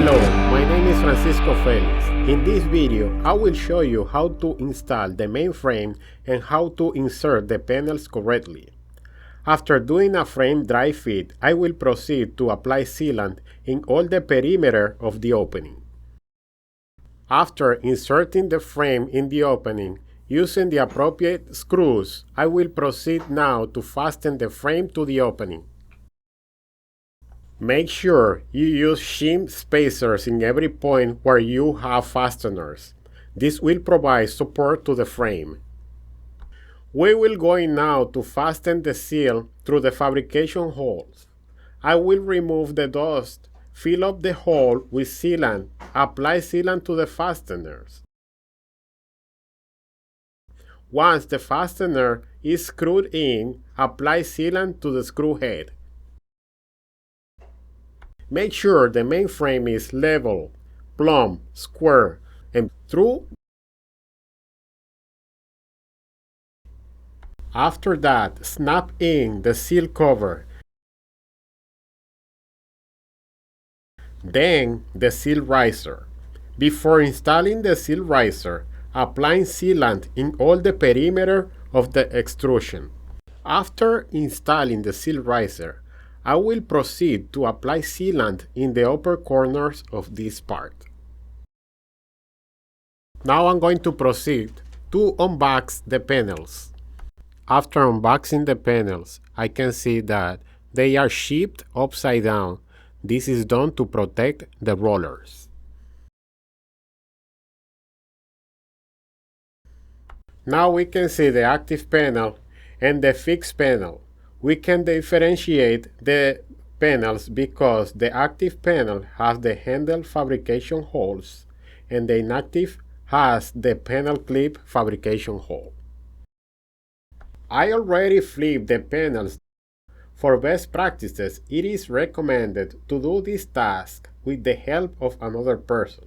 Hello, my name is Francisco Felix. In this video, I will show you how to install the main frame and how to insert the panels correctly. After doing a frame dry fit, I will proceed to apply sealant in all the perimeter of the opening. After inserting the frame in the opening, using the appropriate screws, I will proceed now to fasten the frame to the opening. Make sure you use shim spacers in every point where you have fasteners. This will provide support to the frame. We will go now to fasten the seal through the fabrication holes. I will remove the dust, fill up the hole with sealant, apply sealant to the fasteners. Once the fastener is screwed in, apply sealant to the screw head. Make sure the main frame is level, plumb, square, and true. After that, snap in the seal cover. Then the seal riser. Before installing the seal riser, apply sealant in all the perimeter of the extrusion. After installing the seal riser, I will proceed to apply sealant in the upper corners of this part. Now I'm going to proceed to unbox the panels. After unboxing the panels, I can see that they are shipped upside down. This is done to protect the rollers. Now we can see the active panel and the fixed panel. We can differentiate the panels because the active panel has the handle fabrication holes and the inactive has the panel clip fabrication hole. I already flipped the panels. For best practices, it is recommended to do this task with the help of another person.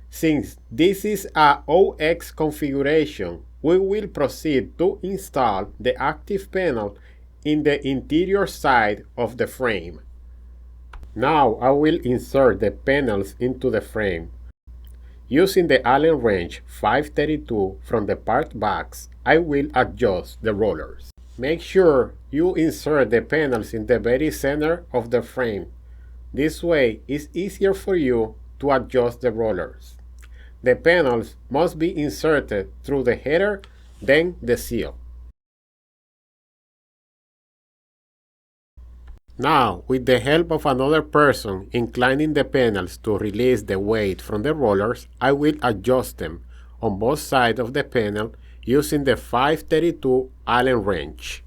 Since this is a OX configuration, we will proceed to install the active panel in the interior side of the frame. Now I will insert the panels into the frame. Using the Allen wrench 532 from the part box, I will adjust the rollers. Make sure you insert the panels in the very center of the frame. This way it's easier for you to adjust the rollers. The panels must be inserted through the header, then the seal. Now, with the help of another person inclining the panels to release the weight from the rollers, I will adjust them on both sides of the panel using the 532 Allen wrench.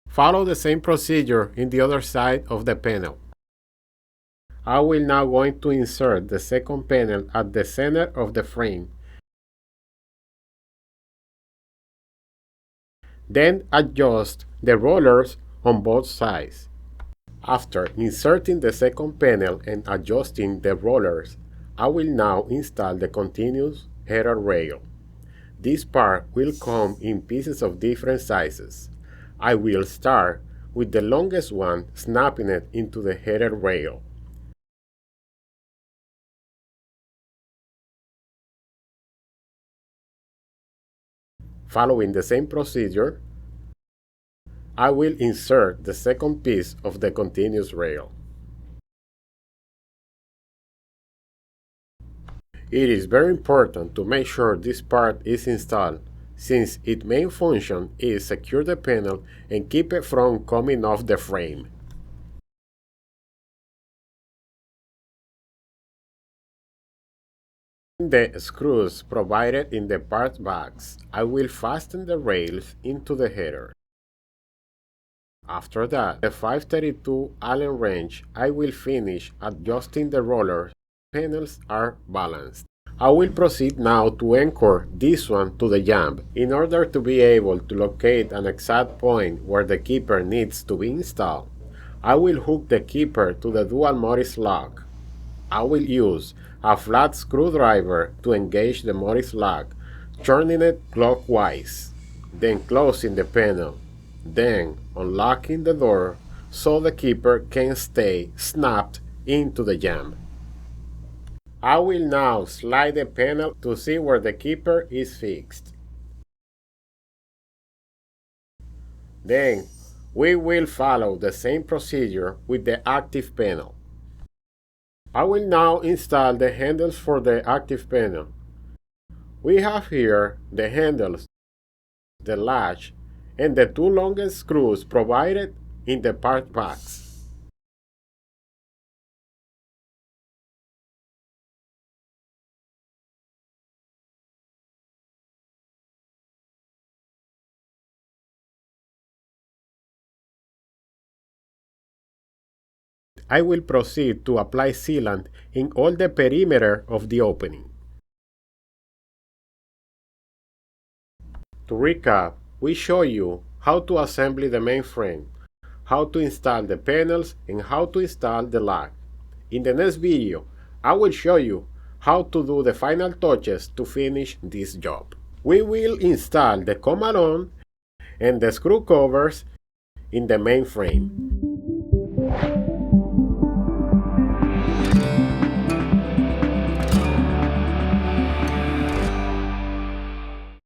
Follow the same procedure in the other side of the panel. I will now going to insert the second panel at the center of the frame. Then adjust the rollers on both sides. After inserting the second panel and adjusting the rollers, I will now install the continuous header rail. This part will come in pieces of different sizes. I will start with the longest one, snapping it into the header rail. Following the same procedure, I will insert the second piece of the continuous rail. It is very important to make sure this part is installed, since its main function is secure the panel and keep it from coming off the frame. The screws provided in the part box, I will fasten the rails into the header. After that, the 532 Allen wrench, I will finish adjusting the rollers. Panels are balanced. I will proceed now to anchor this one to the jamb. In order to be able to locate an exact point where the keeper needs to be installed, I will hook the keeper to the dual Morris lock. I will use a flat screwdriver to engage the Morris lock, turning it clockwise, then closing the panel. Then unlocking the door so the keeper can stay snapped into the jamb. I will now slide the panel to see where the keeper is fixed. Then, we will follow the same procedure with the active panel. I will now install the handles for the active panel. We have here the handles, the latch, and the two longest screws provided in the part box. I will proceed to apply sealant in all the perimeter of the opening. To recap, we show you how to assemble the main frame, how to install the panels, and how to install the lock. In the next video, I will show you how to do the final touches to finish this job. We will install the come along and the screw covers in the main frame.